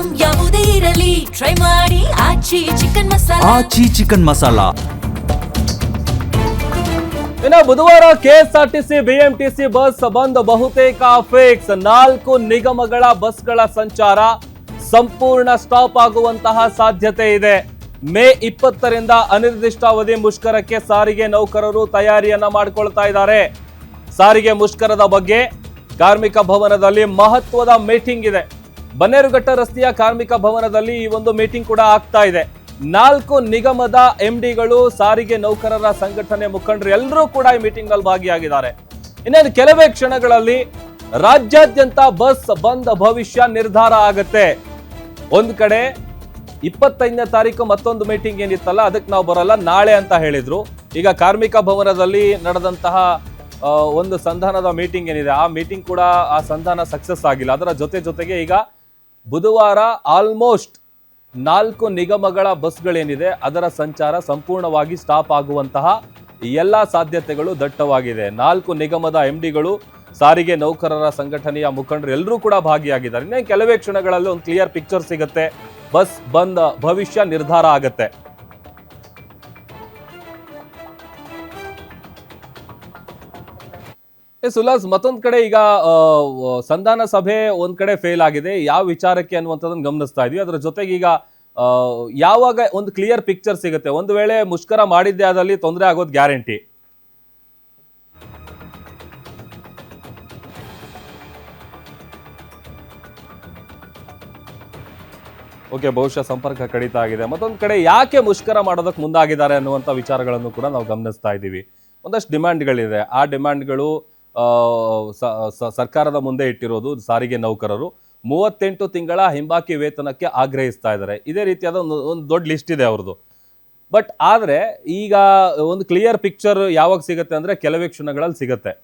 Item ಯಾವುದೇ ಇರಲಿ try ಮಾಡಿ ಆಚಿ ಚಿಕನ್ ಮಸಾಲಾ. ಆಚಿ ಚಿಕನ್ ಮಸಾಲಾ. ಇನ್ನು ಬುಧವಾರ ಕೆಎಸ್ಆರ್ಟಿಸಿ ಬಿಎಂಟಿಸಿ ಬಸ್ ಬಂದ್ ಬಹುತೇಕ ಫಿಕ್ಸ್. 4 ನಿಗಮಗಳ ಬಸ್ಗಳ ಸಂಚಾರ ಸಂಪೂರ್ಣ ಸ್ಟಾಪ್ ಆಗುವಂತಹ ಸಾಧ್ಯತೆ ಇದೆ. ಮೇ 20ರಿಂದ ಅನಿರ್ದಿಷ್ಟಾವಧಿ ಮುಷ್ಕರಕ್ಕೆ ಸಾರಿಗೆ ನೌಕರರು ತಯಾರಿಯನ್ನ ಮಾಡಿಕೊಳ್ತಾ ಇದ್ದಾರೆ. ಸಾರಿಗೆ ಮುಷ್ಕರದ ಬಗ್ಗೆ ಕಾರ್ಮಿಕ ಭವನದಲ್ಲಿ ಮಹತ್ವದ ಮೀಟಿಂಗ್ ಇದೆ. ಬನ್ನೇರುಘಟ್ಟ ರಸ್ತೆಯ ಕಾರ್ಮಿಕ ಭವನದಲ್ಲಿ ಈ ಒಂದು ಮೀಟಿಂಗ್ ಕೂಡ ಆಗ್ತಾ ಇದೆ. 4 ನಿಗಮದ ಎಂಡಿಗಳು, ಸಾರಿಗೆ ನೌಕರರ ಸಂಘಟನೆ ಮುಖಂಡರು ಎಲ್ಲರೂ ಕೂಡ ಈ ಮೀಟಿಂಗ್ ನಲ್ಲಿ ಭಾಗಿಯಾಗಿದ್ದಾರೆ. ಇನ್ನೇನು ಕೆಲವೇ ಕ್ಷಣಗಳಲ್ಲಿ ರಾಜ್ಯಾದ್ಯಂತ ಬಸ್ ಬಂದ್ ಭವಿಷ್ಯ ನಿರ್ಧಾರ ಆಗುತ್ತೆ. ಒಂದ್ ಕಡೆ 25ನೇ ತಾರೀಕು ಮತ್ತೊಂದು ಮೀಟಿಂಗ್ ಏನಿತ್ತಲ್ಲ, ಅದಕ್ಕೆ ನಾವು ಬರಲ್ಲ, ನಾಳೆ ಅಂತ ಹೇಳಿದ್ರು. ಈಗ ಕಾರ್ಮಿಕ ಭವನದಲ್ಲಿ ನಡೆದಂತಹ ಒಂದು ಸಂಧಾನದ ಮೀಟಿಂಗ್ ಏನಿದೆ, ಆ ಮೀಟಿಂಗ್ ಕೂಡ ಆ ಸಂಧಾನ ಸಕ್ಸಸ್ ಆಗಿಲ್ಲ. ಅದರ ಜೊತೆಗೆ ಈಗ ಬುಧವಾರ ಆಲ್ಮೋಸ್ಟ್ 4 ನಿಗಮಗಳ ಬಸ್ಗಳೇನಿದೆ ಅದರ ಸಂಚಾರ ಸಂಪೂರ್ಣವಾಗಿ ಸ್ಟಾಪ್ ಆಗುವಂತಹ ಎಲ್ಲ ಸಾಧ್ಯತೆಗಳು ದಟ್ಟವಾಗಿದೆ. 4 ನಿಗಮದ ಎಂಡಿಗಳು, ಸಾರಿಗೆ ನೌಕರರ ಸಂಘಟನೆಯ ಮುಖಂಡರು ಎಲ್ಲರೂ ಕೂಡ ಭಾಗಿಯಾಗಿದ್ದಾರೆ. ಇನ್ನೇ ಕೆಲವೇ ಕ್ಷಣಗಳಲ್ಲಿ ಒಂದು ಕ್ಲಿಯರ್ ಪಿಕ್ಚರ್ ಸಿಗುತ್ತೆ. ಬಸ್ ಬಂದ್ ಭವಿಷ್ಯ ನಿರ್ಧಾರ ಆಗತ್ತೆ. ಸುಲಾಸ್, ಮತ್ತೊಂದ್ ಕಡೆ ಈಗ ಸಂಧಾನ ಸಭೆ ಒಂದ್ ಕಡೆ ಫೇಲ್ ಆಗಿದೆ. ಯಾವ ವಿಚಾರಕ್ಕೆ ಅನ್ನುವಂಥದ್ದನ್ನು ಗಮನಿಸ್ತಾ ಇದ್ವಿ. ಅದರ ಜೊತೆಗೆ ಈಗ ಯಾವಾಗ ಒಂದು ಕ್ಲಿಯರ್ ಪಿಕ್ಚರ್ ಸಿಗುತ್ತೆ? ಒಂದು ವೇಳೆ ಮುಷ್ಕರ ಮಾಡಿದ್ದೆ ಆದಲ್ಲಿ ತೊಂದರೆ ಆಗೋದು ಗ್ಯಾರಂಟಿ. ಓಕೆ, ಬಹುಶಃ ಸಂಪರ್ಕ ಕಡಿತ ಆಗಿದೆ. ಮತ್ತೊಂದು ಕಡೆ ಯಾಕೆ ಮುಷ್ಕರ ಮಾಡೋದಕ್ಕೆ ಮುಂದಾಗಿದ್ದಾರೆ ಅನ್ನುವಂಥ ವಿಚಾರಗಳನ್ನು ಕೂಡ ನಾವು ಗಮನಿಸ್ತಾ ಇದ್ದೀವಿ. ಒಂದಷ್ಟು ಡಿಮ್ಯಾಂಡ್ಗಳಿದೆ. ಆ ಡಿಮ್ಯಾಂಡ್ಗಳು ಸರ್ಕಾರದ ಮುಂದೆ ಇಟ್ಟಿರೋದು ಸಾರಿಗೆ ನೌಕರರು 38 ತಿಂಗಳ ಹಿಂಬಾಕಿ ವೇತನಕ್ಕೆ ಆಗ್ರಹಿಸ್ತಾ ಇದ್ದಾರೆ. ಇದೇ ರೀತಿಯಾದ ಒಂದು ದೊಡ್ಡ ಲಿಸ್ಟ್ ಇದೆ ಅವ್ರದ್ದು. ಬಟ್ ಆದರೆ ಈಗ ಒಂದು ಕ್ಲಿಯರ್ ಪಿಕ್ಚರ್ ಯಾವಾಗ ಸಿಗುತ್ತೆ ಅಂದರೆ ಕೆಲವೇ ಕ್ಷಣಗಳಲ್ಲಿ ಸಿಗುತ್ತೆ.